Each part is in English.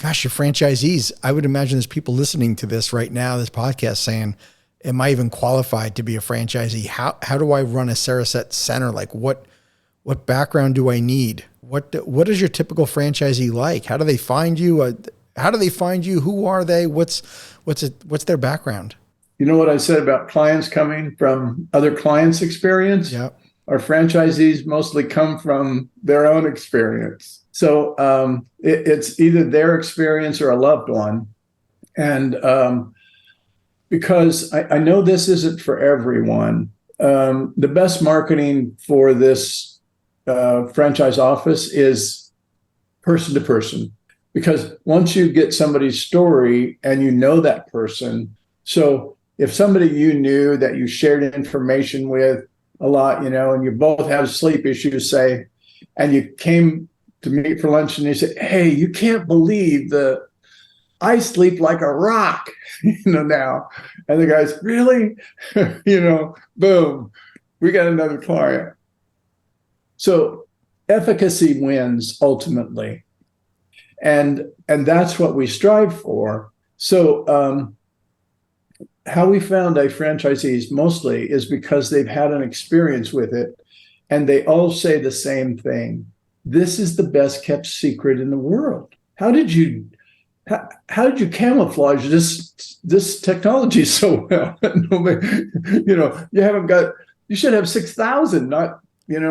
Gosh, your franchisees, I would imagine there's people listening to this right now, this podcast saying, am I even qualified to be a franchisee? How do I run a Cereset center? Like what background do I need? What is your typical franchisee like? How do they find you? Who are they? What's their background? You know what I said about clients coming from other clients' experience? Yeah. Our franchisees mostly come from their own experience. So it's either their experience or a loved one. And because I know this isn't for everyone, the best marketing for this franchise office is person to person. Because once you get somebody's story and you know that person, so if somebody you knew that you shared information with a lot, and you both have sleep issues, say, and you came to meet for lunch and you say, hey, you can't believe I sleep like a rock, now. And the guy's, really? Boom, we got another client. So efficacy wins ultimately. And that's what we strive for. So how we found our franchisees mostly is because they've had an experience with it, and they all say the same thing. This is the best kept secret in the world. How did you camouflage this technology so well? You should have 6,000, not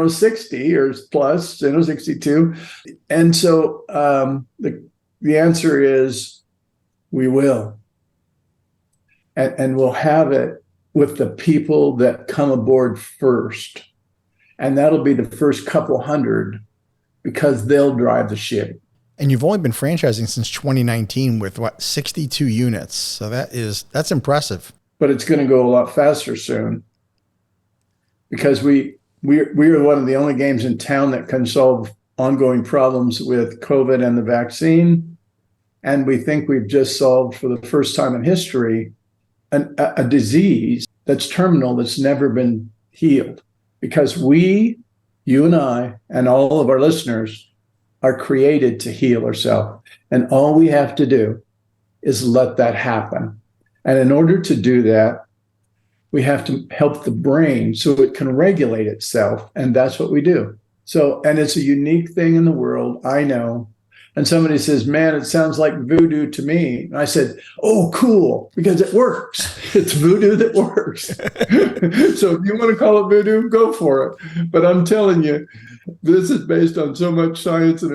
60 or plus, 62. And so the answer is we will. And we'll have it with the people that come aboard first. And that'll be the first couple hundred, because they'll drive the ship. And you've only been franchising since 2019 with 62 units. So that's impressive. But it's going to go a lot faster soon, because we are one of the only games in town that can solve ongoing problems with COVID and the vaccine. And we think we've just solved, for the first time in history, a disease that's terminal, that's never been healed. Because you and I, and all of our listeners are created to heal ourselves. And all we have to do is let that happen. And in order to do that, we have to help the brain so it can regulate itself. And that's what we do. So, and it's a unique thing in the world, I know. And somebody says, man, it sounds like voodoo to me. And I said, oh, cool, because it works. It's voodoo that works. So if you want to call it voodoo, go for it. But I'm telling you, this is based on so much science, and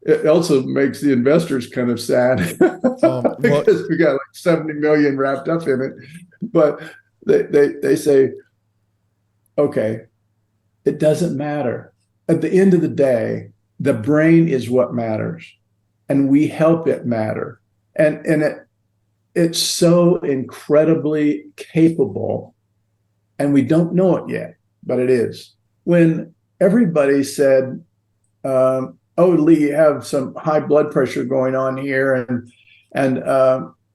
it also makes the investors kind of sad because we got like 70 million wrapped up in it. But they say, okay, it doesn't matter. At the end of the day, the brain is what matters, and we help it matter. And it's so incredibly capable, and we don't know it yet, but it is. When everybody said, oh, Lee, you have some high blood pressure going on here, and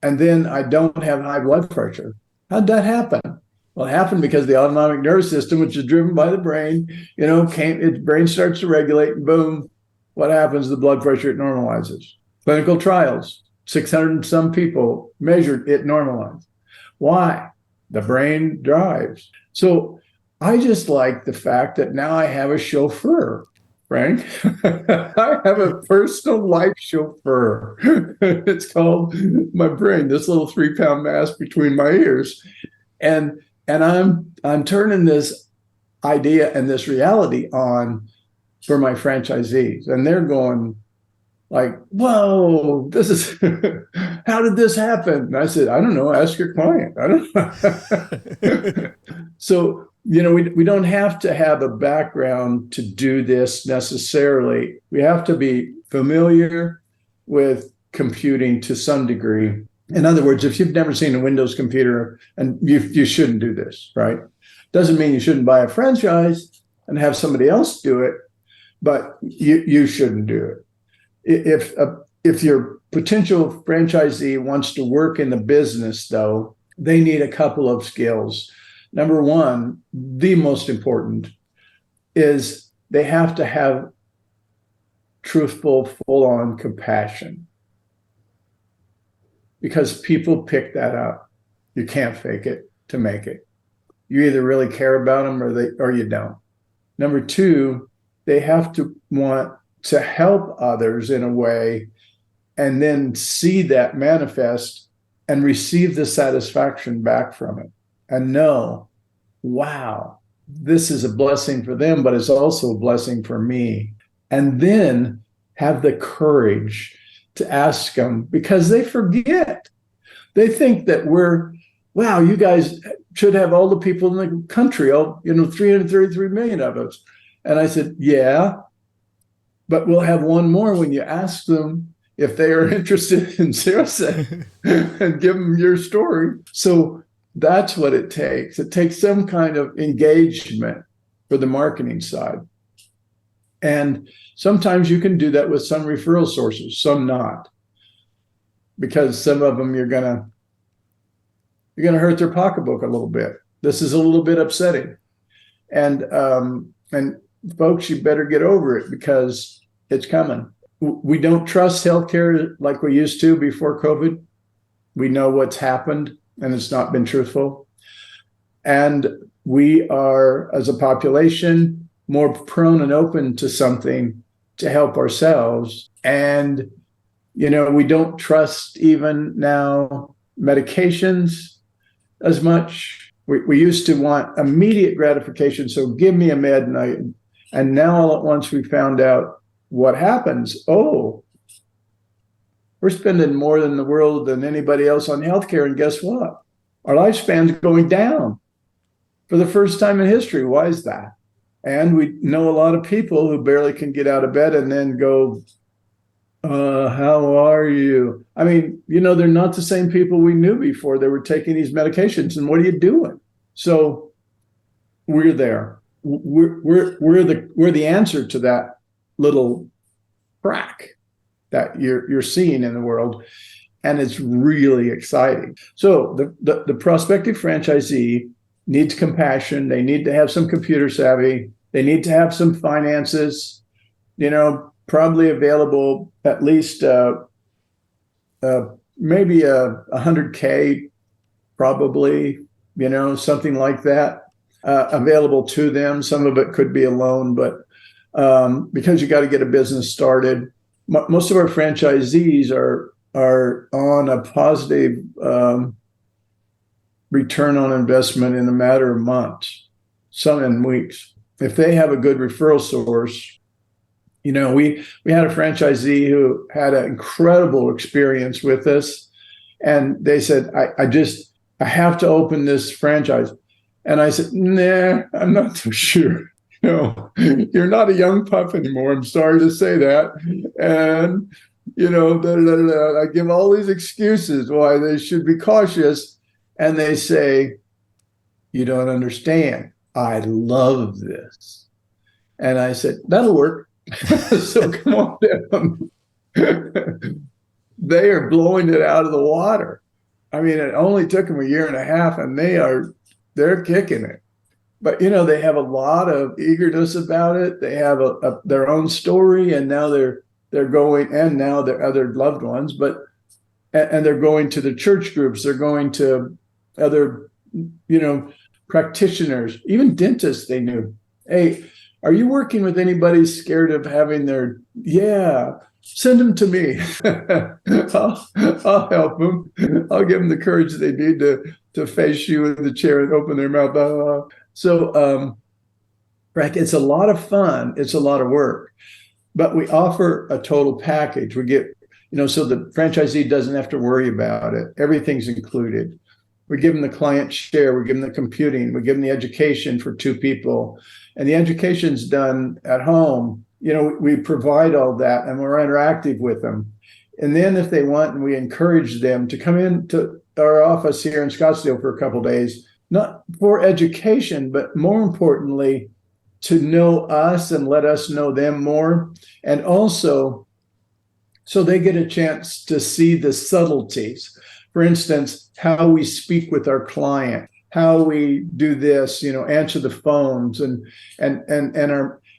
then I don't have high blood pressure. How'd that happen? Well, it happened because the autonomic nervous system, which is driven by the brain, its brain starts to regulate, and boom, what happens? The blood pressure, it normalizes. Clinical trials, 600 and some people measured, it normalized. Why? The brain drives. So I just like the fact that now I have a chauffeur, Frank. I have a personal life chauffeur. It's called my brain, this little 3-pound mass between my ears. And I'm turning this idea and this reality on for my franchisees. And they're going like, whoa, this is, how did this happen? And I said, I don't know, ask your client. I don't know. So, we don't have to have a background to do this necessarily. We have to be familiar with computing to some degree. In other words, if you've never seen a Windows computer, and you shouldn't do this, right? Doesn't mean you shouldn't buy a franchise and have somebody else do it, but you shouldn't do it. If your potential franchisee wants to work in the business, though, they need a couple of skills. Number one, the most important, is they have to have truthful, full-on compassion. because people pick that up. You can't fake it to make it. You either really care about them or you don't. Number two, they have to want to help others in a way and then see that manifest and receive the satisfaction back from it and know, wow, this is a blessing for them, but it's also a blessing for me. And then have the courage to ask them, because they forget. They think that wow, you guys should have all the people in the country, 333 million of us. And I said, yeah, but we'll have one more when you ask them if they are interested in Cereset and give them your story. So that's what it takes. It takes some kind of engagement for the marketing side. And sometimes you can do that with some referral sources, some not, because some of them you're gonna hurt their pocketbook a little bit. This is a little bit upsetting, and folks, you better get over it because it's coming. We don't trust healthcare like we used to before COVID. We know what's happened, and it's not been truthful. And we are, as a population, more prone and open to something to help ourselves. And, we don't trust even now medications as much. We used to want immediate gratification. So give me a med. And now all at once we found out what happens. Oh, we're spending more than the world than anybody else on healthcare. And guess what? Our lifespan's going down for the first time in history. Why is that? And we know a lot of people who barely can get out of bed and then go, how are you? I mean, they're not the same people we knew before. They were taking these medications. And what are you doing? So we're there. We're the answer to that little crack that you're seeing in the world. And it's really exciting. So the prospective franchisee needs compassion. They need to have some computer savvy. They need to have some finances, probably available at least maybe $100K, probably, something like that, available to them. Some of it could be a loan, but because you got to get a business started. Most of our franchisees are on a positive return on investment in a matter of months, some in weeks. If they have a good referral source, we had a franchisee who had an incredible experience with us, and they said, I have to open this franchise. And I said, nah, I'm not so sure. You're not a young pup anymore. I'm sorry to say that. And, I give all these excuses why they should be cautious. And they say, you don't understand. I love this. And I said, that'll work. So come on down. They are blowing it out of the water. I mean, it only took them a year and a half, and they're kicking it. But, they have a lot of eagerness about it. They have their own story, and now they're going, and now their other loved ones, and they're going to the church groups. They're going to other, practitioners, even dentists they knew. Hey, are you working with anybody scared of having yeah, send them to me. I'll help them. I'll give them the courage they need to face you in the chair and open their mouth. So, Frank, it's a lot of fun. It's a lot of work, but we offer a total package. We get, so the franchisee doesn't have to worry about it. Everything's included. We give them the client share. We give them the computing. We give them the education for 2 people. And the education's done at home. We provide all that, and we're interactive with them. And then if they want, and we encourage them to come into our office here in Scottsdale for a couple of days, not for education, but more importantly, to know us and let us know them more. And also, so they get a chance to see the subtleties. For instance, how we speak with our client, how we do this, answer the phones, and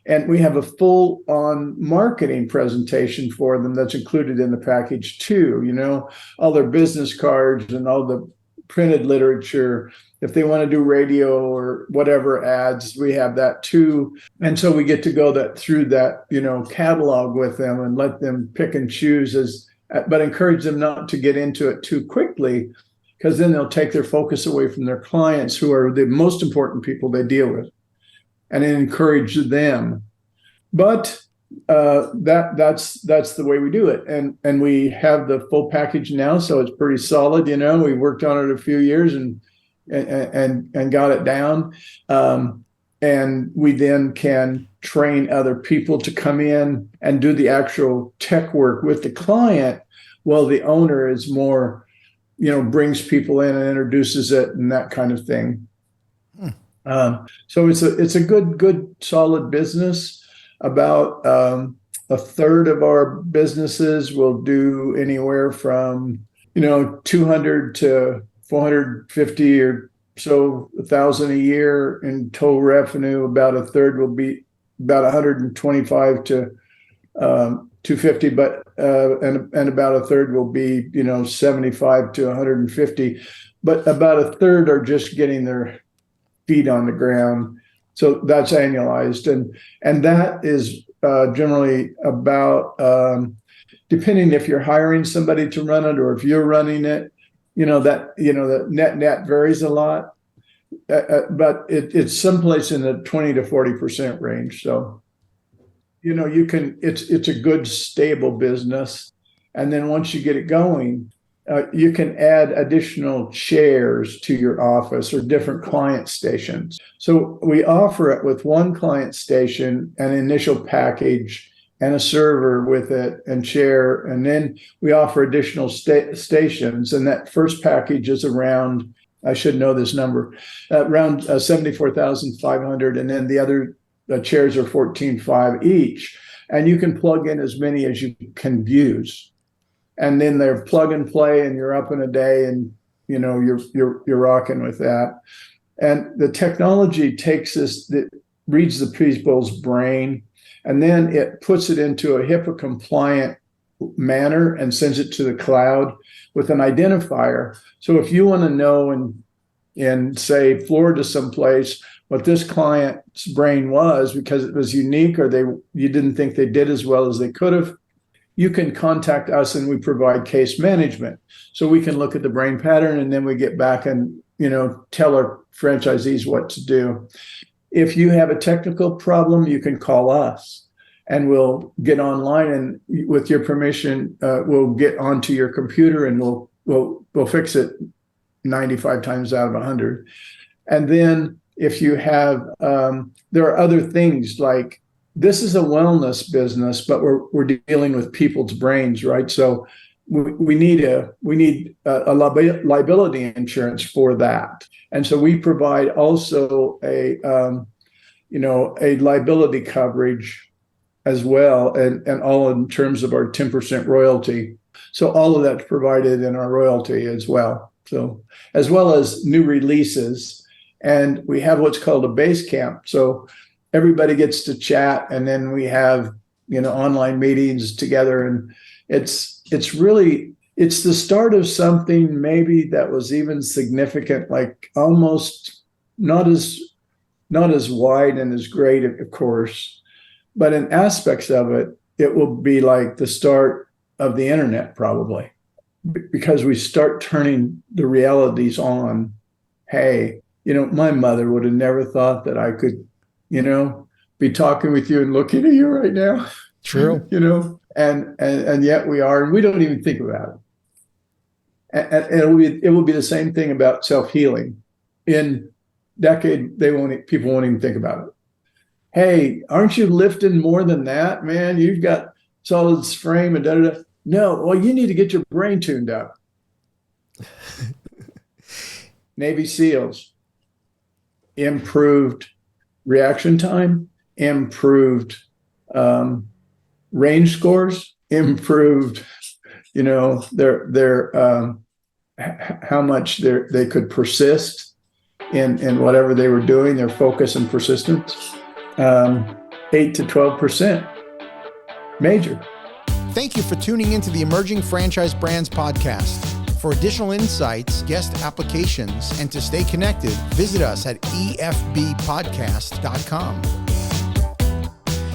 And we have a full-on marketing presentation for them that's included in the package too. All their business cards and all the printed literature. If they want to do radio or whatever ads, we have that too. And so we get to go through that, catalog with them and let them pick and choose, but encourage them not to get into it too quickly, because then they'll take their focus away from their clients, who are the most important people they deal with, and encourage them. But that's the way we do it, and we have the full package now, so it's pretty solid. We worked on it a few years and got it down, and we then can train other people to come in and do the actual tech work with the client, while the owner is more, brings people in and introduces it and that kind of thing. So it's a good solid business. About a third of our businesses will do anywhere from 200 to 450 or so $1,000 a year in total revenue. About a third will be about 125 to 250, but and about a third will be 75 to 150. But about a third are just getting their feet on the ground. So that's annualized, and that is generally about, depending if you're hiring somebody to run it or if you're running it, the net varies a lot, but it's someplace in the 20 to 40% range. So it's a good stable business, and then once you get it going, you can add additional chairs to your office or different client stations. So we offer it with one client station, an initial package, and a server with it, and chair. And then we offer additional stations. And that first package is around, I should know this number, around 74,500. And then the other chairs are 14,500 each. And you can plug in as many as you can use. And then they're plug and play, and you're up in a day, and you're rocking with that. And the technology takes this, that reads the people's brain, and then it puts it into a HIPAA compliant manner and sends it to the cloud with an identifier. So if you want to know in say Florida someplace what this client's brain was, because it was unique, or you didn't think they did as well as they could have, you can contact us, and we provide case management. So we can look at the brain pattern, and then we get back and, tell our franchisees what to do. If you have a technical problem, you can call us, and we'll get online, and with your permission, we'll get onto your computer, and we'll fix it 95 times out of 100. And then if you have, there are other things like, this is a wellness business, but we're dealing with people's brains, right? So we need a liability insurance for that, and so we provide also a liability coverage as well, and all in terms of our 10% royalty. So all of that's provided in our royalty as well. So as well as new releases, and we have what's called a base camp. So everybody gets to chat, and then we have online meetings together, and it's the start of something maybe that was even significant, like almost not as wide and as great, of course, but in aspects of it, it will be like the start of the internet, probably, because we start turning the realities on. Hey, my mother would have never thought that I could be talking with you and looking at you right now. True. And yet we are, and we don't even think about it. And it will be the same thing about self-healing. In decade, people won't even think about it. Hey, aren't you lifting more than that, man? You've got solid frame and da-da-da. No, well, you need to get your brain tuned up. Navy SEALs, improved reaction time, improved range scores, improved, their how much they could persist in whatever they were doing, their focus and persistence. 8 to 12% major. Thank you for tuning into the Emerging Franchise Brands podcast. For additional insights, guest applications, and to stay connected, visit us at efbpodcast.com.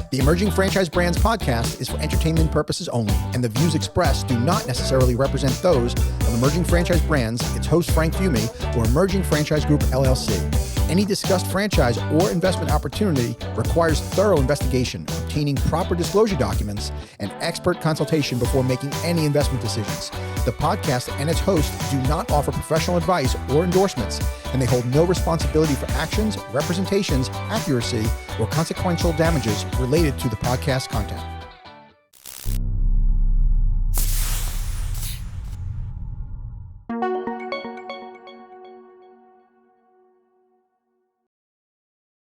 The Emerging Franchise Brands podcast is for entertainment purposes only, and the views expressed do not necessarily represent those of Emerging Franchise Brands, its host Frank Fiume, or Emerging Franchise Group, LLC. Any discussed franchise or investment opportunity requires thorough investigation, obtaining proper disclosure documents, and expert consultation before making any investment decisions. The podcast and its host do not offer professional advice or endorsements, and they hold no responsibility for actions, representations, accuracy, or consequential damages related to the podcast content.